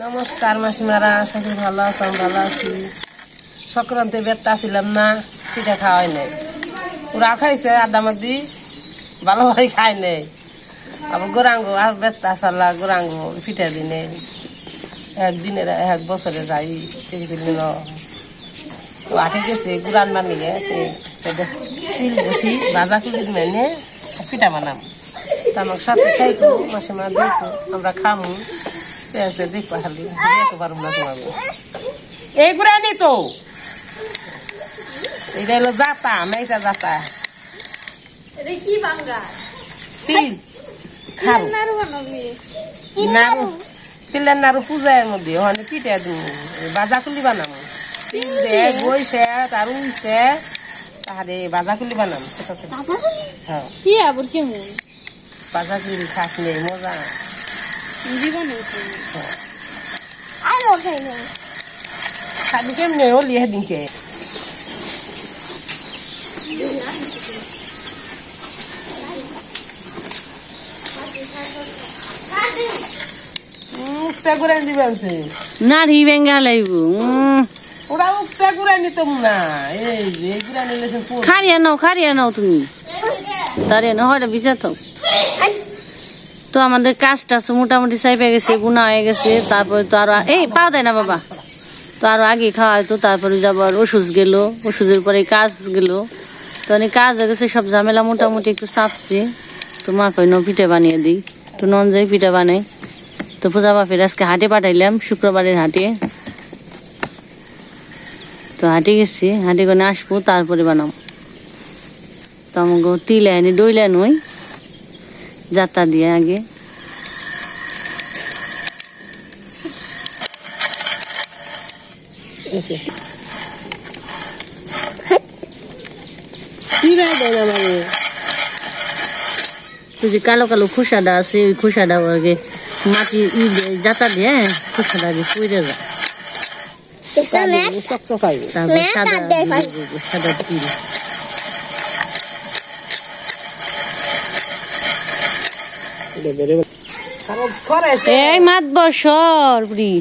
নমস্কার মাসিমারা, আশা করি ভালো আছেন। ভালো আছি। সংক্রান্তি বেরটা ছিলাম না, পিঠা খাওয়াই নাই। ওরা খাইছে আদামাদি, ভালোভাবে খাই নাই। আবার গোরাঙ্গ আর বেরটা সারলা গোরাঙ্গ পিঠা দিনে একদিনের এক বছরে যাই দিন আঠে গেছে গুড়ান বানিয়ে তিল বসি ভাজা কুড়ি মেনে পিঠা বানাম। তা আমার সাথে খাইতো মাসিমা দেখো, আমরা খামু দেখবো খালি দেখতে পারবো না তোমার। এই গুড়া নি তো এইটা হলো জাতা, মেয়েটা জাতা তিল খারু নাড়ু, তিলের নাড়ু পূজার মধ্যে ওখানে পিঠা দিব বাজা কুলি বানাবো। তিল দে বইছে আর উইছে তাহলে বাজা কুলি বানাম। সেটা হ্যাঁ বাজা কুলি খাস নেই মজা খালি কেমনি হলি সেদিনকে নাড়ি বেঙ্গা লাগব ওরা উক্তা গুড়াই নিতাম না। এই গুড়া নিলে খারিয়া নাও তুমি দাঁড়িয়ে নাও হয় বিচার থাও। তো আমাদের কাজটা মোটামুটি চাইপে গেছে, গুণা হয়ে গেছে। তারপরে তো আরো এই পাও দেয় না বাবা, তো আরো আগে খাওয়া হয়তো। তারপরে যাবার ওষুধ গেল, ওষুধের পরে কাজ গেল। তো অনেক কাজ হয়ে গেছে, সব ঝামেলা মোটামুটি একটু চাপছি। তো মা কই পিঠা বানিয়ে দিই, তো নন যাই পিঠা বানাই। তো পূজা বাপের আজকে হাটে পাঠাইলাম, শুক্রবারের হাটে। তো হাটে গেছি, হাটে করে আসবো তারপরে বানাবো। তো আমাকে তিলে আনি ডইলে নই যাতা দিয়ে আগে যে কালো কালো খোসাটা আছে, ওই খোসাটা আগে মাটি যাতা দিয়ে খোসাটা আগে পুড়ে যায়। তারপর সাদা তিল এই মাত বসর বুড়ি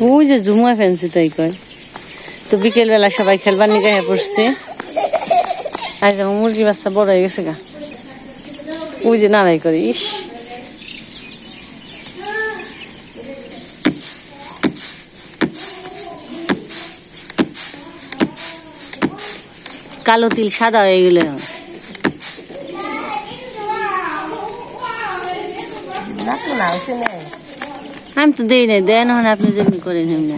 ওই যে ঝুমা ফেলছে তাই কয়। তো বিকেল বেলা সবাই খেলবার নিয়ে গায়ে পড়ছে। আজ আমার মুরগি বাচ্চা বড় হয়ে গেছে গা, ওই যে নাড়াই করে। ইস কালো তিল সাদা হয়ে গেল। আমি তো দেই নাই, দেন হন আপনি যেমনি করেন এমনি।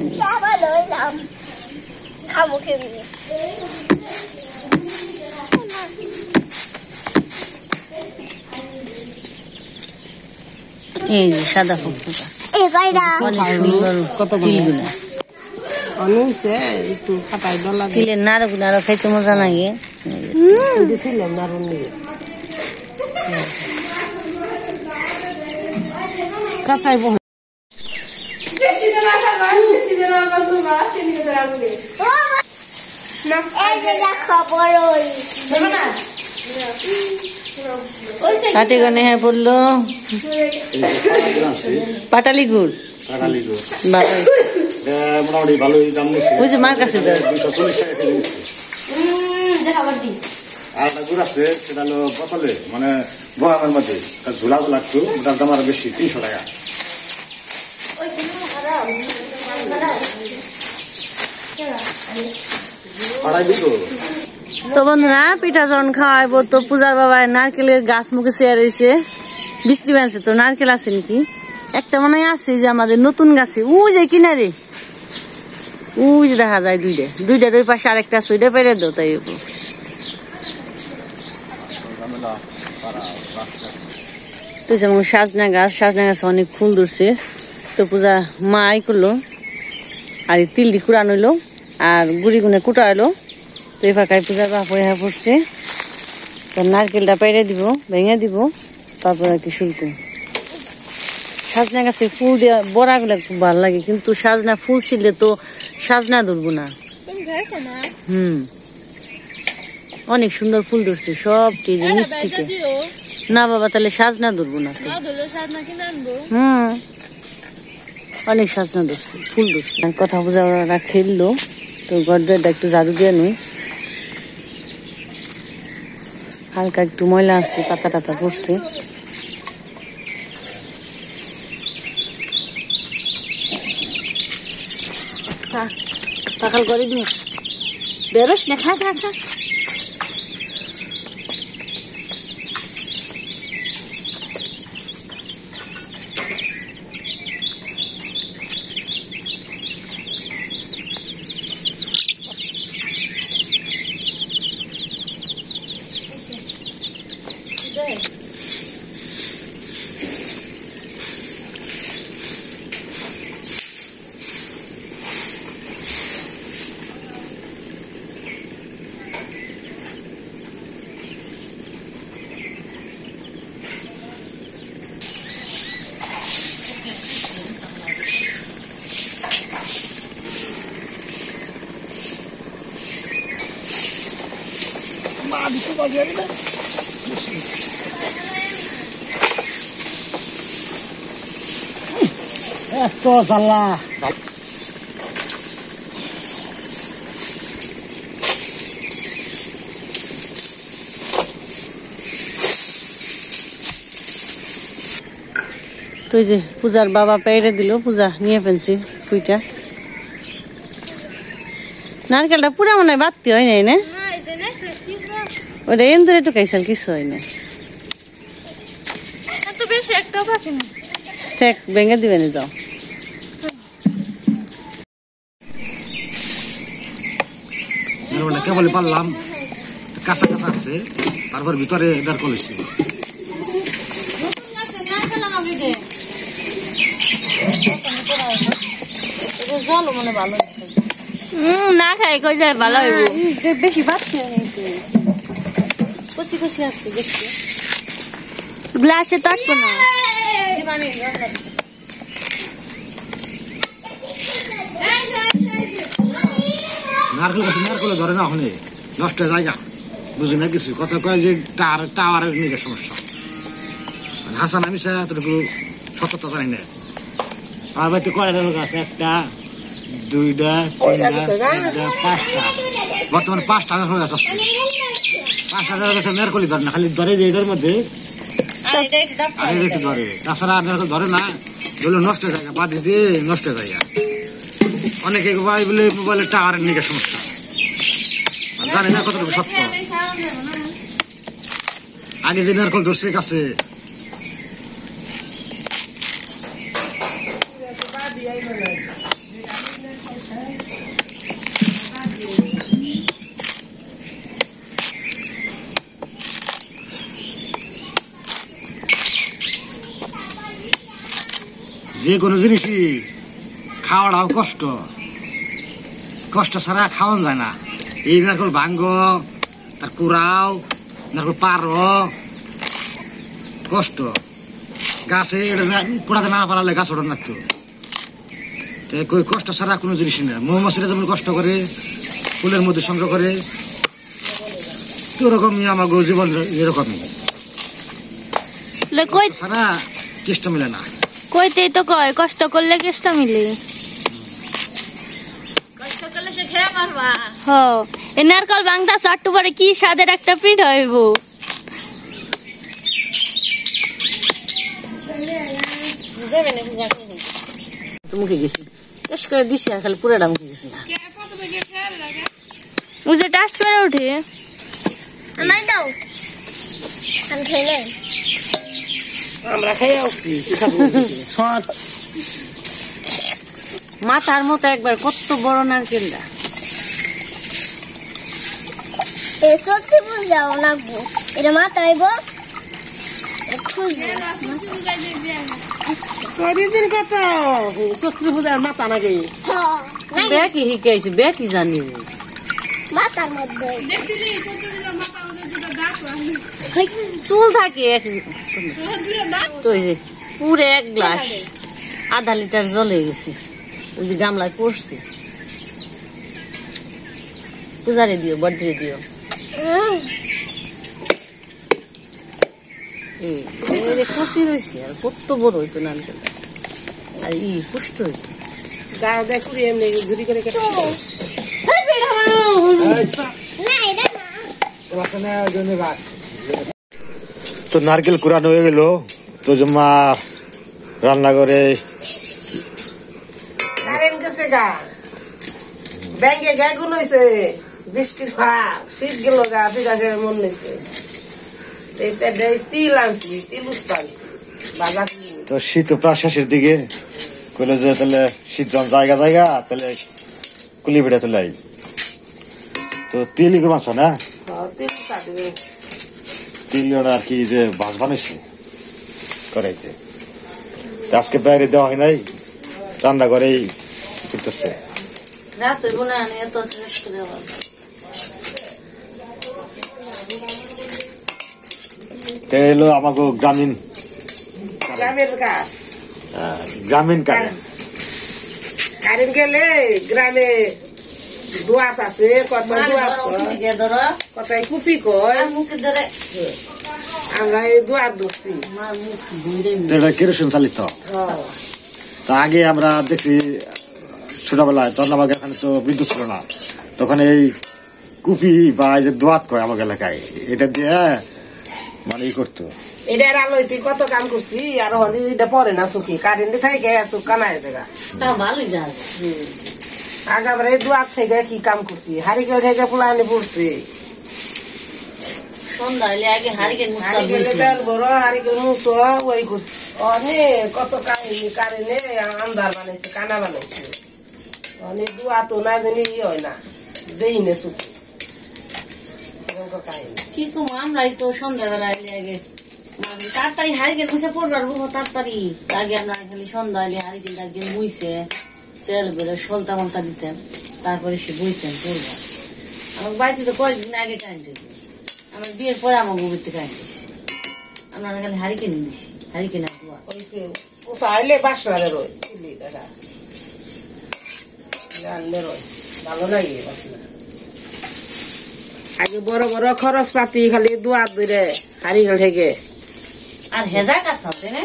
এই যে সাদা ফুটফুটা তিলের নাড়ু গুলো আরো খাইতে মজা লাগে। কাটে গনে হ্যাঁ পড়লো পাটালি গুড় মোটামুটি ভালোই দাম নিচ্ছে। বুঝছি মার কাছে 240 টাকা কেজি নিচ্ছে। আর একটা গুড় আছে, সেটা হলো বোতলে মানে বয়ামের মধ্যে, তার ঝোলা লাগতো, ওটার দাম আরো বেশি 300 টাকা। তো বন্ধুরা পিঠা যখন খাওয়াইবো, তো পূজার বাবা নারকেলের গাছ মুখে চেয়ার রয়েছে, বৃষ্টি বানছে। তো নারকেল আছে নাকি একটা মনে হয় আছে, যে আমাদের নতুন গাছে ওই যে কিনারে ওই যে দেখা যায় দুইটার ওই পাশে আরেকটা আছে, ওইটা পেরে দাও। তাই তো যেমন সাজনা গাছে অনেক ফুল ধরছে। তো পূজা মা আই করলো, আর তিলটি কুড়ানো হইলো, আর গুড়ি গুনে কুটা হইলো। তো এই ফাঁকায় পূজার বাপরে হ্যাঁ পড়ছে। তো নারকেলটা পেরে দিব, ভেঙে দিব, তারপর আর কি শুরু করব। সাজনা গাছে ফুল দেওয়া বড়া গুলা খুব ভালো লাগে, কিন্তু সাজনা ফুল ছিলে তো সাজনা ধরবো না। অনেক সুন্দর ফুল ধরছে সবটি জিনিস থেকে। না বাবা তাহলে সাজনা ধরবো না তো। অনেক সাজনা ধরছে, ফুল ধরছে। কথা বোঝা ওরা খেললো তো গর্দারটা একটু ঝাড়ু দিয়ে নই, হালকা একটু ময়লা আছে, পাতা টাতা পড়ছে। পাখাল করে দিন, বেরোস না, খা খা খা। এত জ্বালা তো যে পূজার বাবা পেরে দিল, পূজা নিয়ে ফেলছি ফুইটা। নারকেলটা পুরা মনে হয় বাড়তি হয় নাই না, ওটা এন ধরে একটু খাইছাল, কিছু হয় না। দেখ ভেঙে দিবে না, যাও। কেবল পারলাম কাঁচা কাঁচা আছে, তারপর ভিতরে নারকেল হয়েছে। জল মানে ভালো না খাই, কই যায় ভালো হইব, বেশি বাড়তি হয় নাই, কষি কষি আসছে দেখছি। গ্লাসে থাকবো না, নারকেল গাছে নারকেল ধরে না, ওখানে নষ্ট হয়ে জায়গা বুঝি না কিছু। কথা কয় যে টাওয়ারের নিয়ে সমস্যা, হাসান আমি এতটুকু সতর্কতা জানি না। আমার বাড়িতে কয়টা নারকেল গাছ? 1টা 2টা 3টা 4টা 5টা, বর্তমানে 5টা নারকেল গাছ আছে। 5টা নারকেল গাছের নারকেলই ধরে না, খালি ধরে যে এটার মধ্যে একটু ধরে, তাছাড়া নারকেল ধরে না। বলে নষ্ট হয়ে যায়, বাদ দিয়ে নষ্ট হয়ে যায়। অনেকে বলে মোবাইলের টাওয়ারের নিয়ে সমস্যা, জানি না কতটুকু সত্য। আগে যে নারকেল ধরছে গাছে, যে কোনো জিনিসই খাওয়াটাও কষ্ট, কষ্ট ছাড়া খাওয়ান যায় না। এই নারকেল ভাঙ্গ, তার কুড়াও, নারকেল পারো, কষ্ট। গাছে কুড়াতে না পারলে গাছ ওঠান লাগতো। কই কষ্ট ছাড়া কোনো জিনিস না। মৌমাছিরা যেমন কষ্ট করে ফুলের মধ্যে সংগ্রহ করে, ওরকমই আমার জীবন এরকমই ছাড়া কেষ্ট মিলে না। কইতেই তো কয় কষ্ট করলে কেষ্ট মিলে। নারকল ভাঙতা চাট্টু পরে কি স্বাদের একটা পিঠ হইব। মুখে গেছি টেস্ট করে দিছি, আর খালি পুরাটা মুখে গেছি। বুঝে টেস্ট করে উঠে আমরা খেয়ে আসছি মাথার মতো একবার কত বড় নারকেলটা। সত্যি বুঝাও না, এটা মাথা হইব শত্রু পূজার মাথা নাকি ব্যাকি শিখাইছে, ব্যাকি জানি মাথার মধ্যে চুল থাকে তো পুরে 1 গ্লাস আধা লিটার জলে গেছে, ওই যে গামলায় পড়ছে। পূজারে দিও, বড়দিরে দিও। কষি রয়েছে আর কত বড় হইতো নারকেল আর পুষ্ট হইতো গাও দেখ এমনি ঝুরি করে কেটে তো নারকেল কুড়ানো হয়ে গেল তো মা রান্না করে কারেন্ট গেছে গা ব্যাঙ্গে গা গুলো হয়েছে বৃষ্টির ভাব শীত গেল গা পিঠা খেয়ে মন নিছে তিল আনছি তিল আনছি বাজার তো শীত প্রায় শেষের দিকে কইলো যে তাহলে শীত যখন জায়গা জায়গা তাহলে কুলি পিঠা তুলে তো তিলই মাছ না তিল কাটবে তিল আর কি যে বাস বানাইছে করাইতে আজকে বাইরে দেওয়া হয় নাই রান্না করেই করতেছে রাত হইব না এত শেষ করে আবার এলো আমাকে গ্রামীণ গ্রামের গাছ গ্রামীণ কারেন্ট কারেন্ট গেলে গ্রামে দোয়াত আছে কত দোয়াত কথায় কুপি কয় মুখে ধরে আমরা এই দোয়াত ধরছি এটা কেরোসিন চালিত তা আগে আমরা দেখছি ছোটবেলায় তখন আমাকে এখানে তো বিদ্যুৎ ছিল না তখন এই কুপি বা এই যে দোয়াত কয় আমাকে এলাকায় এটা দিয়ে মানে ই করতো এটার আলোতে কত কাম করছি আর হলি এটা পরে না চুকি কারেন্ট থাকে চুক কানায় দেখা তা ভালোই যায় আগাবারে দোয়াত থেকে কি কাম করছি হারিকেল থেকে পুলানি পড়ছে সন্ধ্যা হইলে আগে হারিকেন হারিকেল বড় হারিকেল মুসো ওই করছি অনেক কত কাহিনী কারেন্টে আন্ধার বানাইছে কানা বানাইছে অনেক দোয়াত না জানি হয় না দেই না চুকি কাহিনী কি কম আমরাই তো সন্ধ্যাবেলা এলে আগে তাড়াতাড়ি হারিকেন মুছে পড়বার বহু তাড়াতাড়ি আগে আমরা খালি সন্ধ্যা হলে হারিকেন একদিন মুইছে তেল বেরো সলতা মলতা দিতেন তারপরে সে বইতেন পড়বো আমার বাড়িতে তো কয়েকদিন আগে কারেন্ট দিয়েছে আমার বিয়ের পরে আমার গভীরতে কারেন্ট দিয়েছে আমরা খালি হারিকেন দিচ্ছি হারিকেন আর দোয়া হয়েছে চাইলে বাসনারে রয় দাদা জানলে রয় ভালো লাগে বাসনা আগে বড় বড় খরচ পাতি খালি দোয়াত ধরে হারিকেল থেকে আর হেজা কাঁচা আছে না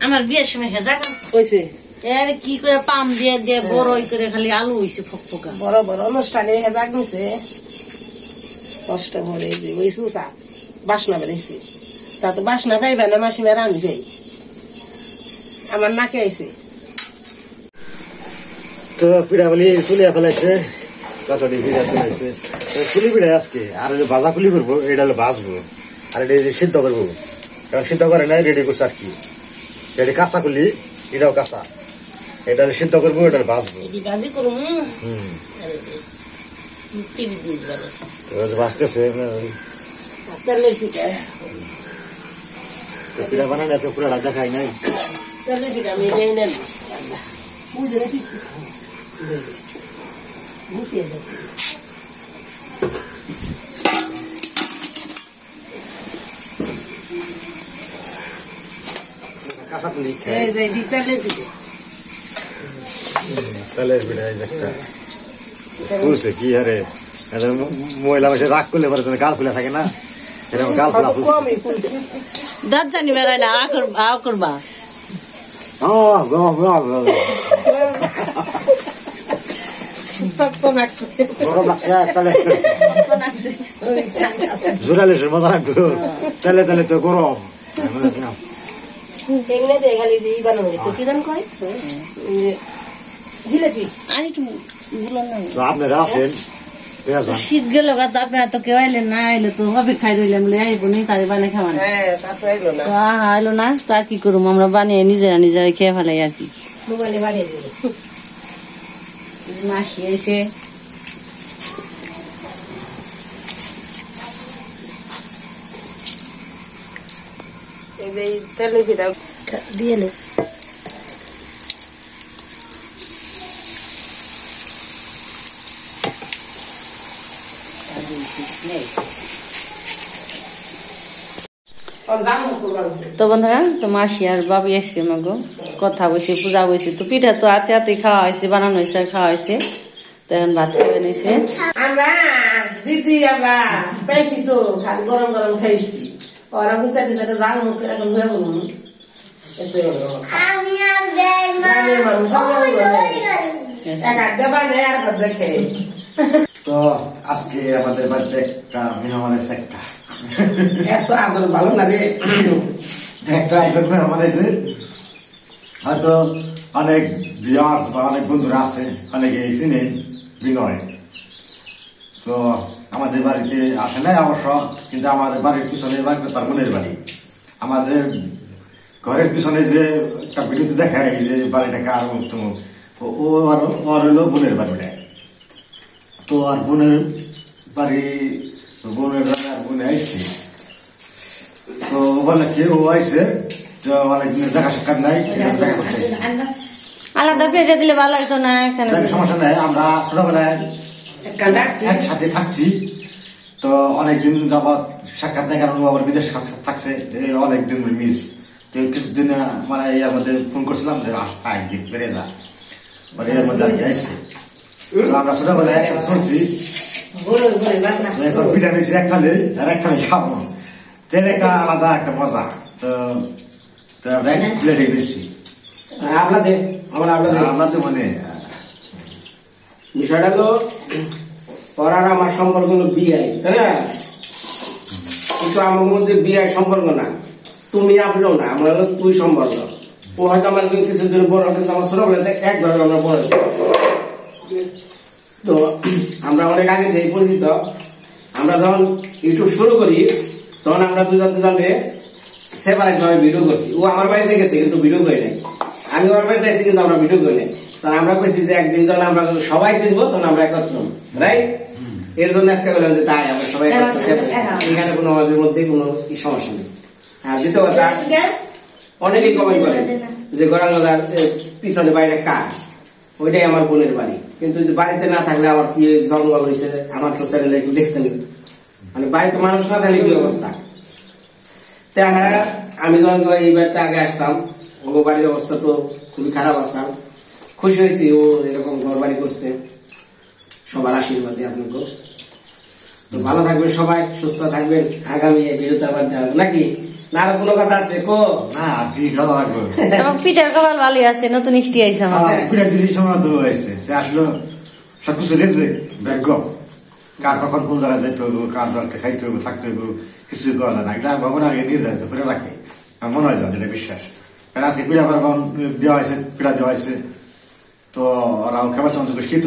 আমার বিয়ের সময় হেজা কাঁচা হয়েছে এর কি করে পাম দিয়ে দিয়ে বড় করে খালি আলু হয়েছে ফকফকা বড় বড় অনুষ্ঠানে হেদাক নিছে কষ্ট ভরে ওই সুসা বাসনা বেড়েছে তা তো বাসনা পাইবে না মাসিমার আমি পাই আমার নাকে আইছে তো পিঠা বলি তুলিয়া ফেলাইছে কতটি পিঠা তুলাইছে কুলি পিঠা আজকে আর ভাজা কুলি করবো এটা হলো ভাজবো আর এটা সিদ্ধ করবো কারণ সিদ্ধ করে নাই রেডি করছে আর কি এটা কাঁচা কুলি এটাও কাঁচা এটা সিদ্ধ করবো এটা ভাজবো এটি বাজি করুম ভাজতেছে তেলের পিঠা পিঠা বানানো এত পুরো দেখাই নাই তেলের পিঠা আমি নেই নেন বুঝে রেখেছি বুঝিয়ে দেখ কাঁচা কুলি এই যে তেলের পিঠা তেলের পিঠা এই একটা বুঝছে কি আরে মহিলা মাসে রাগ করলে পরে গাল ফুলে থাকে না এরকম গাল ফুলা কমই ফুলছে দাঁত জানি বেড়ায় না আ করবা গরম লাগছে তাহলে জোরালিসের মতো লাগবে তাহলে তাহলে তো গরম এগুলো দিয়ে খালি দিয়ে বানাবো তো কি দাম কয় জিলেপি আর একটু গুলো নাই আপনারা আছেন শীত গেল তো আপনারা তো কেউ আইলেন না আইলে তো হবে খাই রইলাম আইব নি তারে বানিয়ে খাওয়ান হ্যাঁ তারপরে এলো না তো আইলো না তো আর কি করবো আমরা বানিয়ে নিজেরা নিজেরা খেয়ে ফেলাই আর কি মোবাইলে বাড়িয়ে দিলে মাসি এসে এই তেলের পিঠা দিয়ে নে তো বন্ধুরা তো মাসি আর বাবু এসছে আমাকে কথা বসে পূজা বসে তো পিঠা তো হাতে হাতে খাওয়া হয়েছে বানানো হয়েছে আর খাওয়া হয়েছে তো এখন ভাত খাওয়া নিয়েছে আমরা দিদি আমরা পেয়েছি তো খালি গরম গরম খাইছি ওরা বুঝতে দিচ্ছে জাল মুখ এরকম হয়ে বলুন এতে আমি আর দেয় না গ্রামের মানুষ সবাই এক হাত দেবা নেই আর হাত দেখে তো আজকে আমাদের বাড়িতে একটা মেহমান এসে একটা এত আদর ভালো না রে একটা একজন মেহমান এসে হয়তো অনেক ভিউয়ার্স বা অনেক বন্ধুরা আছে অনেকে চিনেন বিনয় তো আমাদের বাড়িতে আসে নাই অবশ্য কিন্তু আমাদের বাড়ির পিছনে তার বোনের বাড়ি আমাদের ঘরের পিছনে যে একটা ভিডিওতে দেখায় যে বাড়িটা কার মুখ টুমুক ও আর ওর হলো বোনের বাড়িটা তো আর বোনের বাড়ি বোনের বাড়ি আর বোনে আইসে তো বলে কি ও আইসে অনেকদিন দেখা সাক্ষাৎ নাই দেখা করতে আইসে আলাদা প্লেটে দিলে ভালো হতো না এখানে সমস্যা নাই আমরা ছোটবেলায় একসাথে থাকছি তো অনেকদিন যাবৎ সাক্ষাৎ নেই কারণ ও আবার বিদেশ থাকছে অনেকদিন মিস তো কিছুদিন মানে এর মধ্যে ফোন করছিলাম যে একদিন বেড়ে যা মানে এর মধ্যে আর কি আসছে তো আমরা ছোটবেলায় একসাথে চলছি এখন পিঠা বেশি এক থালে আর এক থালে খাবো তেল একটা আলাদা একটা মজা তো আমরা এক প্লেটে বেশি আপনাদের আপনাদের মানে বিষয়টা হলো ওরা আর আমার সম্পর্ক হলো বিআই তাই না কিন্তু আমার মধ্যে বিআই সম্পর্ক না তুমি আপনিও না আমরা হলো তুই সম্পর্ক ও হয়তো আমার কিছুর জন্য বড় কিন্তু আমার ছোটবেলাতে একবার আমরা বড় হয়েছি তো আমরা অনেক আগে থেকে পরিচিত আমরা যখন ইউটিউব শুরু করি তখন আমরা দুজনকে সেপারেট ভাবে ভিডিও করছি ও আমার বাড়িতে গেছে কিন্তু ভিডিও করে নাই আমি ওর বাড়িতে আছি কিন্তু আমরা ভিডিও করি নাই তখন আমরা কইছি যে একদিন যখন আমরা সবাই চিনবো তখন আমরা একত্র রাইট এর জন্য আজকে বললাম যে তাই আমরা সবাই এখানে কোনো আমাদের মধ্যে কোনো সমস্যা নেই আর দ্বিতীয় কথা অনেকেই কমেন্ট করে যে গরাঙ্গদার পিছনে বাইরে কাজ ওইটাই আমার বোনের বাড়ি কিন্তু বাড়িতে না থাকলে আমার কি জঙ্গল হয়েছে আমার তো চ্যানেলে একটু দেখছেন মানে বাড়িতে মানুষ না থাকলে কি অবস্থা হ্যাঁ আমি যখন এই বাড়িতে আগে আসতাম ও বাড়ির অবস্থা তো খুবই খারাপ আসতাম খুশি হয়েছি ও এরকম ঘর বাড়ি করছে সবার আশীর্বাদে আপনাকে তো ভালো থাকবেন সবাই সুস্থ থাকবেন আগামী ভিডিওতে আবার দেখাবো নাকি না আর কোনো কথা আছে কো না কি খাওয়া লাগবে এবং পিঠার কপাল ভালোই আছে নতুন মিষ্টি আইছে আমার পিঠা দিছি সময় তো হয়েছে আসলে সবকিছু রেখেছে ভাগ্য কার কখন কোন জায়গায় যাইতে হইব কার দরকার খাইতে হইব থাকতে হইব কিছু করা যায় না এটা ভগবান আগে নির্ধারিত করে রাখে আমার মনে হয় যেটা বিশ্বাস কারণ আজকে পিঠা পারবান দেওয়া হয়েছে পিঠা দেওয়া হয়েছে তো ওরাও খাবার সময় শীত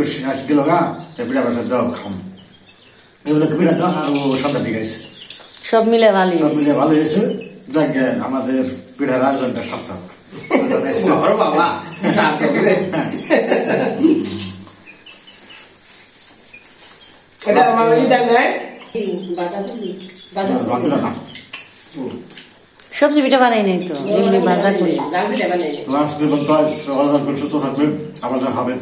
গেল গা পিঠা পাঠা দেওয়া খাম এগুলো পিঠা দেওয়া আর ও সন্ধ্যা ঠিক আছে সব মিলে ভালোই সব মিলে ভালো হয়েছে যাক আমাদের পিঠার আয়োজনটা সার্থক বাবা এটা আমার ইদার নাই সবজি পিঠা বানাই নাই তো এমনি ভাজা করি জাল পিঠা বানাই সুস্থ থাকবেন আবার হবে